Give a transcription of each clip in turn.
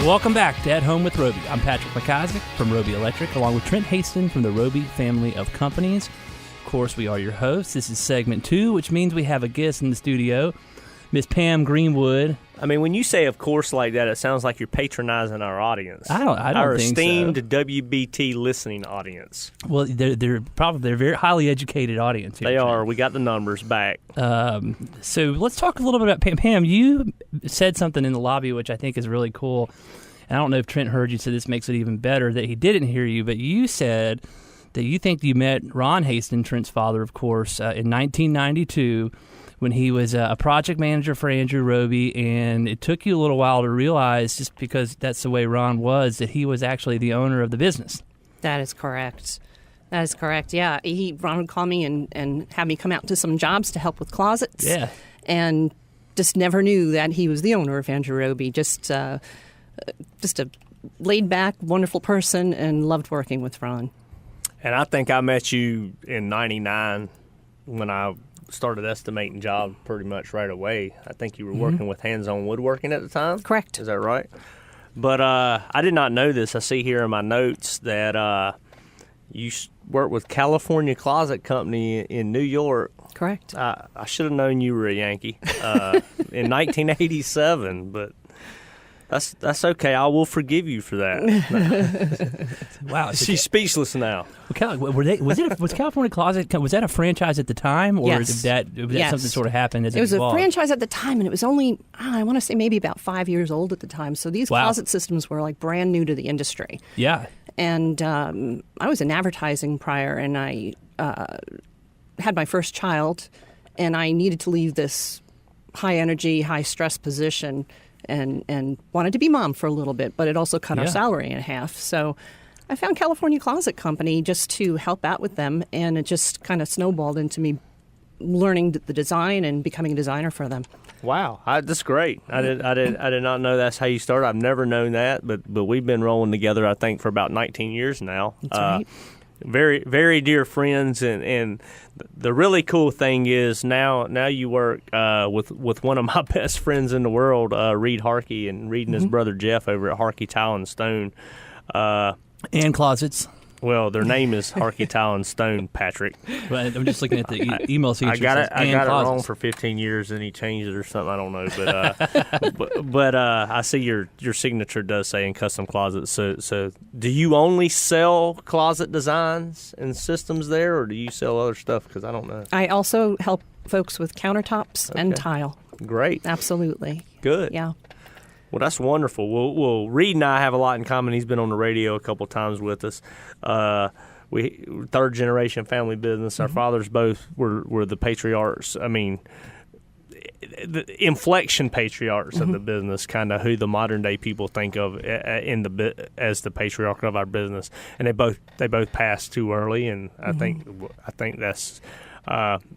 Welcome back to At Home with Roby. I'm Patrick McIsaac from Roby Electric, along with Trent Haston from the Roby family of companies. Of course, we are your hosts. This is segment 2, which means we have a guest in the studio, Miss Pam Greenwood. I mean, when you say "of course" like that, it sounds like you're patronizing our audience. I don't our think esteemed so. WBT listening audience. Well, they're a very highly educated audience here. They Trent. are. We got the numbers back. So let's talk a little bit about Pam. Pam, you said something in the lobby which I think is really cool. And I don't know if Trent heard you, so this makes it even better that he didn't hear you, but you said that you think you met Ron Haston, Trent's father, of course, in 1992 when he was a project manager for Andrew Roby, and it took you a little while to realize, just because that's the way Ron was, that he was actually the owner of the business. That is correct. That is correct, yeah. Ron would call me and have me come out to some jobs to help with closets. Yeah. And just never knew that he was the owner of Andrew Roby. Just a laid-back, wonderful person, and loved working with Ron. And I think I met you in '99 when I started estimating jobs pretty much right away. I think you were working with Hands-On Woodworking at the time. Correct. Is that right? But I did not know this. I see here in my notes that you worked with California Closet Company in New York. Correct. I should have known you were a Yankee in 1987, but that's okay. I will forgive you for that. Wow. She's speechless now. Was California Closet, was that a franchise at the time, or Yes. was that something sort of happened as it was evolved? a franchise at the time, and it was only, I want to say maybe about 5 years old at the time. So these Wow. closet systems were like brand new to the industry. Yeah. And I was in advertising prior, and I had my first child, and I needed to leave this high-energy, high-stress position and wanted to be mom for a little bit, but it also cut our Yeah. salary in half. So I found California Closet Company just to help out with them, and it just kind of snowballed into me learning the design and becoming a designer for them. Wow, that's great. I did not know that's how you started. I've never known that, but we've been rolling together, I think, for about 19 years now. That's right. Very, very dear friends, and the really cool thing is now you work with one of my best friends in the world, Reed Harkey, and Reed and his brother Jeff over at Harkey Tile and Stone. And closets. Well, their name is Harkey Tile and Stone, Patrick. But I'm just looking at the email signature. I got it wrong closets. for 15 years, and he changed it or something. I don't know, but I see your signature does say in custom closets. So do you only sell closet designs and systems there, or do you sell other stuff? Because I don't know. I also help folks with countertops and Okay. tile. Great, Absolutely. good. Yeah. Well, that's wonderful. Well, Reed and I have a lot in common. He's been on the radio a couple times with us. We third generation family business. Our fathers both were the patriarchs. I mean, the inflection patriarchs of the business, kind of who the modern day people think of as the patriarch of our business. And they both passed too early, and I think that's.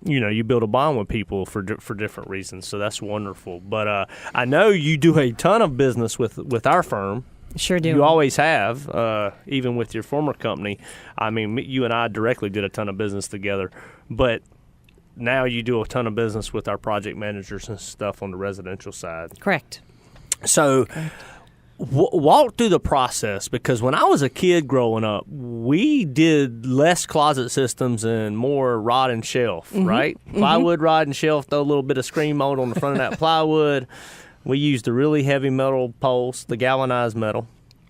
You build a bond with people for different reasons, so that's wonderful. But I know you do a ton of business with our firm. Sure do. You always have, even with your former company. I mean, you and I directly did a ton of business together, but now you do a ton of business with our project managers and stuff on the residential side. Correct. So walk through the process, because when I was a kid growing up, we did less closet systems and more rod and shelf, right? Plywood, rod and shelf, throw a little bit of screen mold on the front of that plywood. We used the really heavy metal posts, the galvanized metal,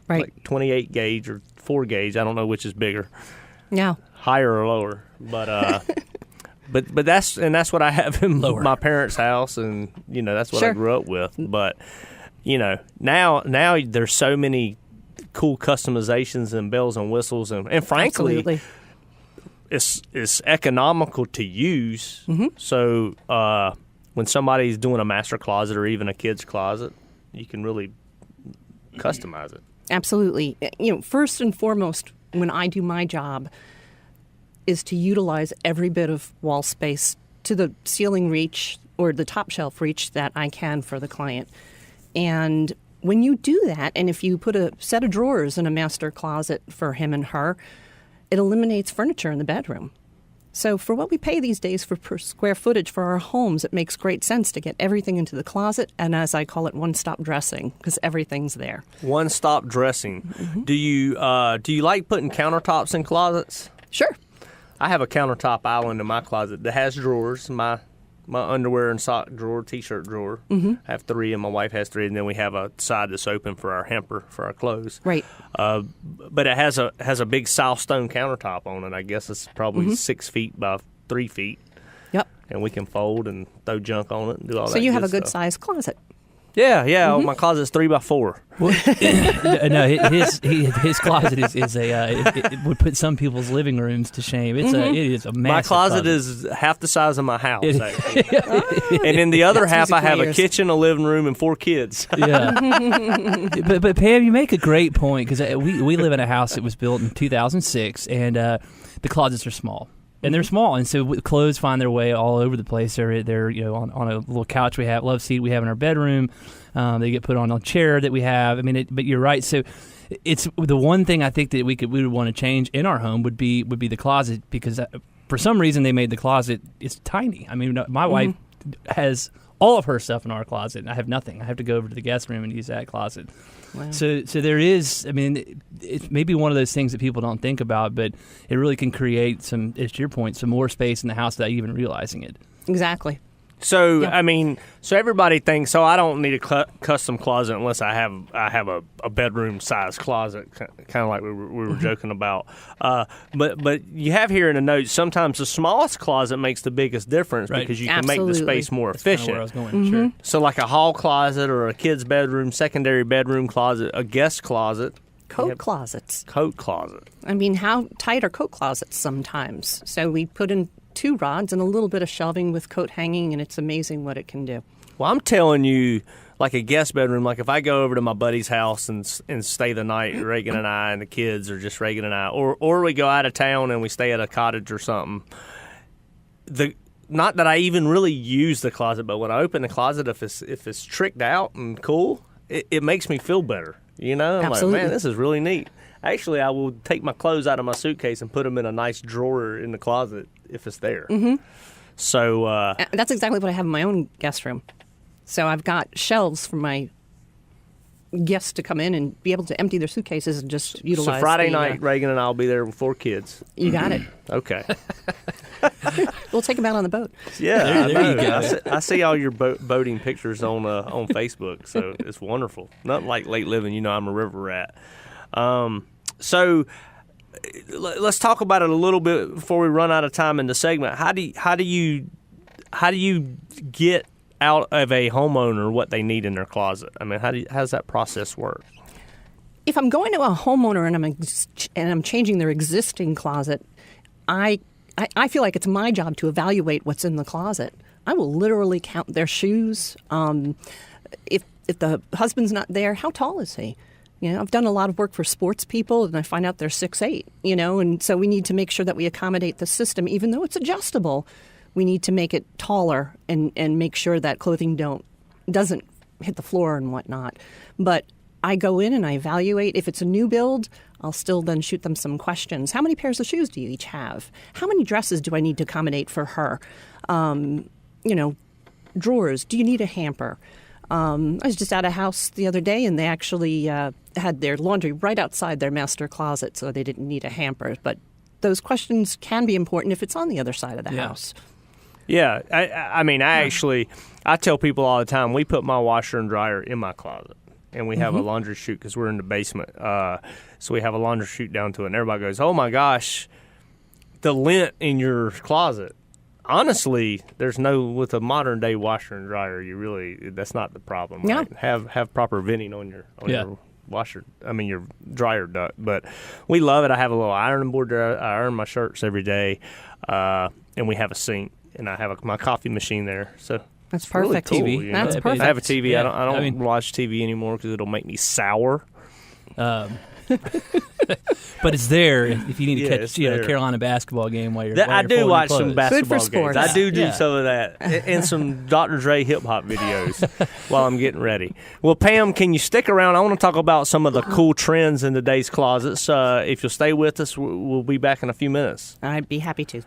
Right. like 28 gauge or 4 gauge. I don't know which is bigger, Yeah. higher or lower, but but that's what I have in my parents' house, and that's what I Sure. grew up with. But now there's so many cool customizations and bells and whistles, and frankly, Absolutely. it's economical to use. So when somebody's doing a master closet or even a kid's closet, you can really customize it. Absolutely. First and foremost, when I do my job, is to utilize every bit of wall space to the ceiling reach or the top shelf reach that I can for the client. And when you do that, and if you put a set of drawers in a master closet for him and her, it eliminates furniture in the bedroom. So for what we pay these days for per square footage for our homes, it makes great sense to get everything into the closet, and as I call it, one-stop dressing, because everything's there. One-stop dressing. Mm-hmm. Do you like putting countertops in closets? Sure. I have a countertop island in my closet that has drawers. My underwear and sock drawer, T-shirt drawer. I have 3, and my wife has 3, and then we have a side that's open for our hamper for our clothes. Right. But it has a big Silestone countertop on it. I guess it's probably 6 feet by 3 feet, Yep. and we can fold and throw junk on it and do all that. So you have a good stuff. sized closet. Yeah. My closet's 3 by 4. No, his closet is it would put some people's living rooms to shame. It is a massive My closet is half the size of my house, actually. And in the other half, I have a kitchen, a living room, and 4 kids. Yeah. but Pam, you make a great point, because we live in a house that was built in 2006, and the closets are small. And they're small, and so clothes find their way all over the place. They're on a little couch love seat we have in our bedroom. They get put on a chair that we have. I mean, but you're right. So it's the one thing I think that we would want to change in our home would be the closet, because for some reason they made the closet, it's tiny. I mean, my wife has all of her stuff in our closet, and I have nothing. I have to go over to the guest room and use that closet. Wow. So there is, I mean, it's maybe one of those things that people don't think about, but it really can create some, to your point, some more space in the house without even realizing it. Exactly. So Yeah. I mean, so everybody thinks, I don't need a custom closet unless I have a bedroom size closet, kind of like we were joking about. But you have here in the notes, sometimes the smallest closet makes the biggest difference, Right. because you can make the Absolutely. space more That's kinda efficient. where I was going. Sure. So like a hall closet or a kid's bedroom, secondary bedroom closet, a guest closet, Coat closets. coat closet. I mean, how tight are coat closets sometimes? So we put in 2 rods and a little bit of shelving with coat hanging, and it's amazing what it can do. Well, I'm telling you, like a guest bedroom, like if I go over to my buddy's house and stay the night, Reagan and I and the kids, or just Reagan and I, or we go out of town and we stay at a cottage or something, not that I even really use the closet, but when I open the closet, if it's tricked out and cool, it makes me feel better. I'm Absolutely. like, man, this is really neat. Actually, I will take my clothes out of my suitcase and put them in a nice drawer in the closet if it's there. So That's exactly what I have in my own guest room. So I've got shelves for my guests to come in and be able to empty their suitcases and just utilize. So Friday the, night, Reagan and I will be there with 4 kids. You got it. Okay. We'll take them out on the boat. Yeah, There you go. I see all your boating pictures on Facebook, so it's wonderful. Not like late living, I'm a river rat. So let's talk about it a little bit before we run out of time in the segment. How do you get out of a homeowner what they need in their closet? I mean, how does that process work? If I'm going to a homeowner and I'm changing their existing closet, I feel like it's my job to evaluate what's in the closet. I will literally count their shoes. If the husband's not there, how tall is he? I've done a lot of work for sports people, and I find out they're 6'8", and so we need to make sure that we accommodate the system. Even though it's adjustable, we need to make it taller and make sure that clothing doesn't hit the floor and whatnot. But I go in and I evaluate. If it's a new build, I'll still then shoot them some questions. How many pairs of shoes do you each have? How many dresses do I need to accommodate for her? Drawers. Do you need a hamper? I was just at a house the other day, and they actually had their laundry right outside their master closet, so they didn't need a hamper. But those questions can be important if it's on the other side of the house. Yeah, I tell people all the time, we put my washer and dryer in my closet, and we have a laundry chute because we're in the basement. So we have a laundry chute down to it, and everybody goes, oh my gosh, the lint in your closet. Honestly, with a modern day washer and dryer, that's not the problem. Yeah. Right? Have proper venting on your your dryer duct. But we love it. I have a little ironing board there. I iron my shirts every day, and we have a sink, and I have my coffee machine there. So That's it's really perfect. cool, TV. That's perfect. I have a TV. Yeah. I don't watch TV anymore because it'll make me sour. But it's there if you need to Yeah, catch it's a there. Carolina basketball game while you're. I do watch some basketball Good for games. sports. I do Yeah. some of that, and some Dr. Dre hip hop videos while I'm getting ready. Well, Pam, can you stick around? I want to talk about some of the cool trends in today's closets. If you'll stay with us, we'll be back in a few minutes. I'd be happy to.